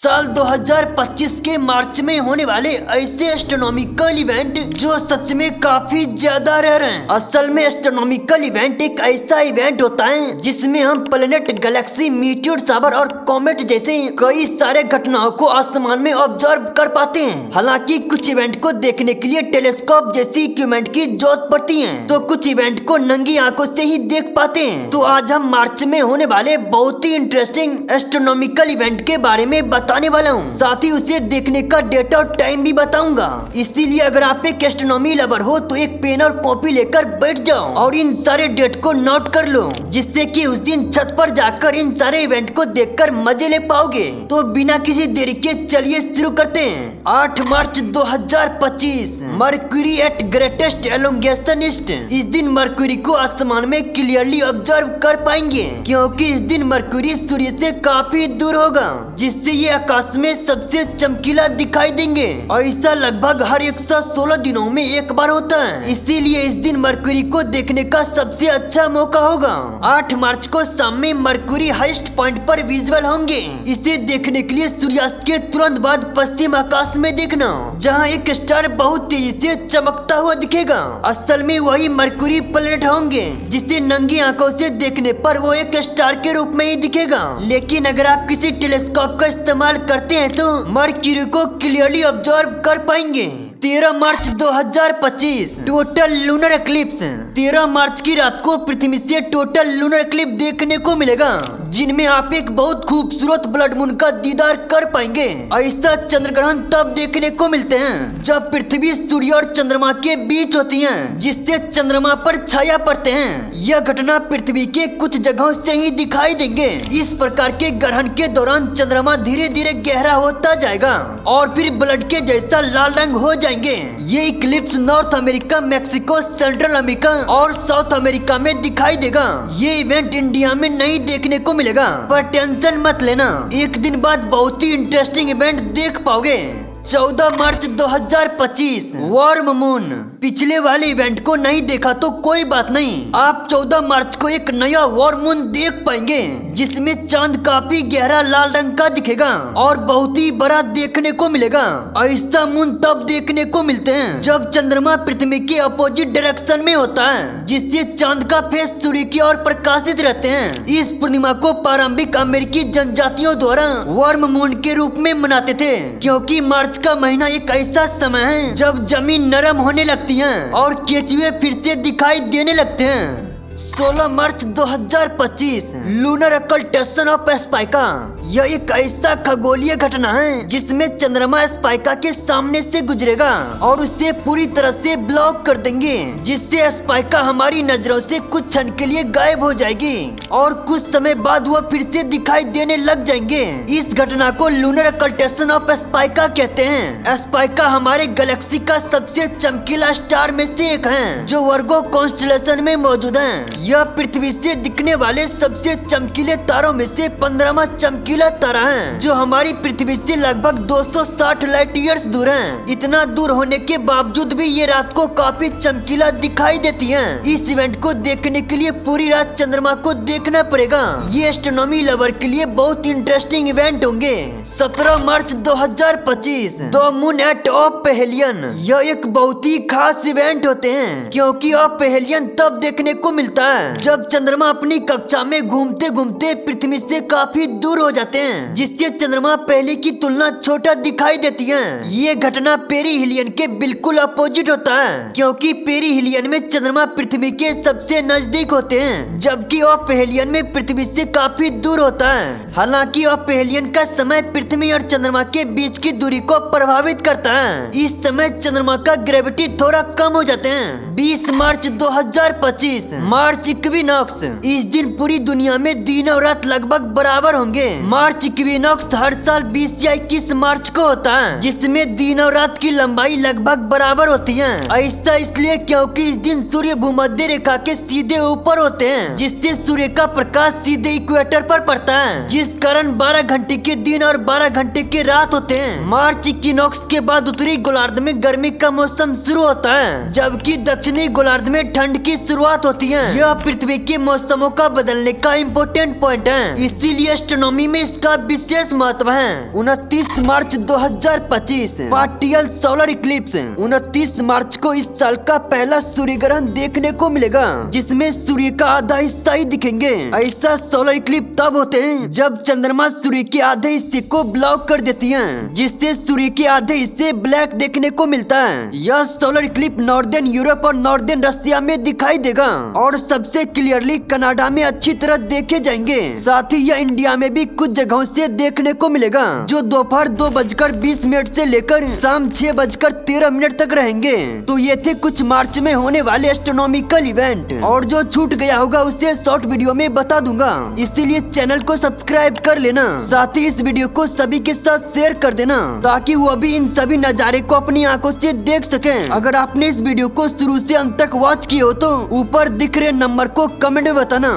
साल 2025 के मार्च में होने वाले ऐसे एस्ट्रोनॉमिकल इवेंट जो सच में काफी ज्यादा रेयर हैं। असल में एस्ट्रोनॉमिकल इवेंट एक ऐसा इवेंट होता है जिसमें हम प्लेनेट, गैलेक्सी, मीटियोर शावर और कॉमेट जैसे कई सारे घटनाओं को आसमान में ऑब्जर्व कर पाते हैं। हालांकि कुछ इवेंट को देखने के लिए टेलीस्कोप जैसी इक्विपमेंट की जरूरत पड़ती है, तो कुछ इवेंट को नंगी आंखों से ही देख पाते हैं। तो आज हम मार्च में होने वाले बहुत ही इंटरेस्टिंग एस्ट्रोनॉमिकल इवेंट के बारे में बताने वाला हूँ। साथ ही उसे देखने का डेट और टाइम भी बताऊंगा। इसीलिए अगर आप एक एस्ट्रोनॉमी लवर हो तो एक पेन और कॉपी लेकर बैठ जाओ और इन सारे डेट को नोट कर लो, जिससे कि उस दिन छत पर जाकर इन सारे इवेंट को देखकर मजे ले पाओगे। तो बिना किसी देरी के चलिए शुरू करते हैं। 8 मार्च 2025 मर्क्यूरी एट ग्रेटेस्ट एलोंगेशनिस्ट। इस दिन मर्क्यूरी को आसमान में क्लियरली ऑब्जर्व कर पाएंगे, क्योंकि इस दिन मर्क्यूरी सूर्य से काफी दूर होगा, जिससे ये आकाश में सबसे चमकीला दिखाई देंगे। और ऐसा लगभग हर 116 दिनों में एक बार होता है, इसीलिए इस दिन मर्क्यूरी को देखने का सबसे अच्छा मौका होगा। 8 मार्च को शाम में मर्क्यूरी हाईएस्ट पॉइंट पर विजुअल होंगे। इसे देखने के लिए सूर्यास्त के तुरंत बाद पश्चिम आकाश में देखना, जहां एक स्टार बहुत तेजी से चमकता हुआ दिखेगा। असल में वही मर्क्यूरी प्लेनेट होंगे, जिसे नंगी आंखों से देखने पर वो एक स्टार के रूप में ही दिखेगा। लेकिन अगर आप किसी टेलीस्कोप का इस्तेमाल करते हैं तो मर्क्यूरी को क्लियरली ऑब्जर्व कर पाएंगे। 13 मार्च 2025 टोटल लूनर एक्लिप्स। 13 मार्च की रात को पृथ्वी से टोटल लूनर एक्लिप्स देखने को मिलेगा, जिनमें आप एक बहुत खूबसूरत ब्लड मून का दीदार कर पाएंगे। ऐसा चंद्र ग्रहण तब देखने को मिलते हैं जब पृथ्वी सूर्य और चंद्रमा के बीच होती है, जिससे चंद्रमा पर छाया पड़ते हैं। यह घटना पृथ्वी के कुछ जगहों से ही दिखाई देंगे। इस प्रकार के ग्रहण के दौरान चंद्रमा धीरे धीरे गहरा होता जाएगा और फिर ब्लड के जैसा लाल रंग हो जाएंगे। ये Eclipse north America, Mexico, central America और साउथ अमेरिका में दिखाई देगा। ये इवेंट इंडिया में नहीं देखने को मिलेगा, पर टेंशन मत लेना, एक दिन बाद बहुत ही इंटरेस्टिंग इवेंट देख पाओगे। 14 मार्च 2025 वार्म मून। पिछले वाले इवेंट को नहीं देखा तो कोई बात नहीं, आप 14 मार्च को एक नया वार्म मून देख पाएंगे, जिसमें चांद काफी गहरा लाल रंग का दिखेगा और बहुत ही बड़ा देखने को मिलेगा। ऐसा मून तब देखने को मिलते हैं जब चंद्रमा पृथ्वी के अपोजिट डायरेक्शन में होता है, जिससे चांद का फेस सूर्य की ओर प्रकाशित रहते हैं। इस पूर्णिमा को प्रारंभिक अमेरिकी जनजातियों द्वारा वार्म मून के रूप में मनाते थे, क्योंकि मार्च का महीना एक ऐसा समय है जब जमीन नरम होने लगती है और केचुए फिर से दिखाई देने लगते हैं। 16 मार्च 2025 लूनर अकल्टेशन ऑफ स्पाइका। यह एक ऐसा खगोलीय घटना है जिसमें चंद्रमा स्पाइका के सामने से गुजरेगा और उसे पूरी तरह से ब्लॉक कर देंगे, जिससे स्पाइका हमारी नजरों से कुछ क्षण के लिए गायब हो जाएगी और कुछ समय बाद वह फिर से दिखाई देने लग जाएंगे। इस घटना को लूनर अकल्टेशन ऑफ स्पाइका कहते हैं। स्पाइका हमारे गैलेक्सी का सबसे चमकीला स्टार में से एक है, जो वर्गो कॉन्स्टेलेशन में मौजूद है। यह पृथ्वी से दिखने वाले सबसे चमकीले तारों में से 15वां चमकीला तारा है, जो हमारी पृथ्वी से लगभग 260 लाइट ईयर्स दूर है। इतना दूर होने के बावजूद भी ये रात को काफी चमकीला दिखाई देती है। इस इवेंट को देखने के लिए पूरी रात चंद्रमा को देखना पड़ेगा। ये एस्ट्रोनॉमी लवर के लिए बहुत इंटरेस्टिंग इवेंट होंगे। 17 मार्च 2025 द मून एट ऑपेहेलियन। यह एक बहुत ही खास इवेंट होते हैं, क्योंकि ऑपेहेलियन तब देखने को मिलता है जब चंद्रमा अपनी कक्षा में घूमते घूमते पृथ्वी से काफी दूर हो जाते हैं, जिससे चंद्रमा पहले की तुलना छोटा दिखाई देती है। ये घटना पेरिहिलियन के बिल्कुल अपोजिट होता है, क्योंकि पेरिहिलियन में चंद्रमा पृथ्वी के सबसे नजदीक होते हैं, जबकि ऑपेहेलियन में पृथ्वी से काफी दूर होता है। हालांकि ऑपेहेलियन का समय पृथ्वी और चंद्रमा के बीच की दूरी को प्रभावित करता है। इस समय चंद्रमा का ग्रेविटी थोड़ा कम हो जाते हैं। 20 मार्च 2025 मार्च इक्विनॉक्स। इस दिन पूरी दुनिया में दिन और रात लगभग बराबर होंगे। मार्च इक्विनॉक्स हर साल 20 या 21 मार्च को होता है, जिसमें दिन और रात की लंबाई लगभग बराबर होती है। ऐसा इसलिए क्योंकि इस दिन सूर्य भूमध्य रेखा के सीधे ऊपर होते हैं, जिससे सूर्य का प्रकाश सीधे इक्वेटर पर पड़ता है, जिस कारण 12 घंटे के दिन और 12 घंटे के रात होते हैं। मार्च इक्विनॉक्स के बाद उत्तरी गोलार्ध में गर्मी का मौसम शुरू होता है, जबकि दक्षिणी गोलार्ध में ठंड की शुरुआत होती है। यह पृथ्वी के मौसमों का बदलने का इम्पोर्टेंट पॉइंट है, इसीलिए एस्ट्रोनॉमी में इसका विशेष महत्व है। 29 मार्च 2025 पार्शियल सोलर इक्लिप्स। 29 मार्च को इस साल का पहला सूर्य ग्रहण देखने को मिलेगा, जिसमें सूर्य का आधा हिस्सा ही दिखेंगे। ऐसा सोलर इक्लिप्स तब होते हैं जब चंद्रमा सूर्य के आधे हिस्से को ब्लॉक कर देती है, जिससे सूर्य के आधे हिस्से ब्लैक देखने को मिलता है। यह सोलर इक्लिप्स नॉर्दर्न यूरोप और नॉर्दर्न रशिया में दिखाई देगा और सबसे क्लियरली कनाडा में अच्छी तरह देखे जाएंगे। साथ ही यह इंडिया में भी कुछ जगहों से देखने को मिलेगा, जो दोपहर 2:20 से लेकर शाम 6:13 तक रहेंगे। तो ये थे कुछ मार्च में होने वाले एस्ट्रोनॉमिकल इवेंट, और जो छूट गया होगा उसे शॉर्ट वीडियो में बता दूंगा, इसीलिए चैनल को सब्सक्राइब कर लेना। साथ ही इस वीडियो को सभी के साथ शेयर कर देना, ताकि वो भी इन सभी नज़ारे को अपनी आंखों से देख सके। अगर आपने इस वीडियो को शुरू से अंत तक वॉच किए हो तो ऊपर दिख रहे नंबर को कमेंट में बताना।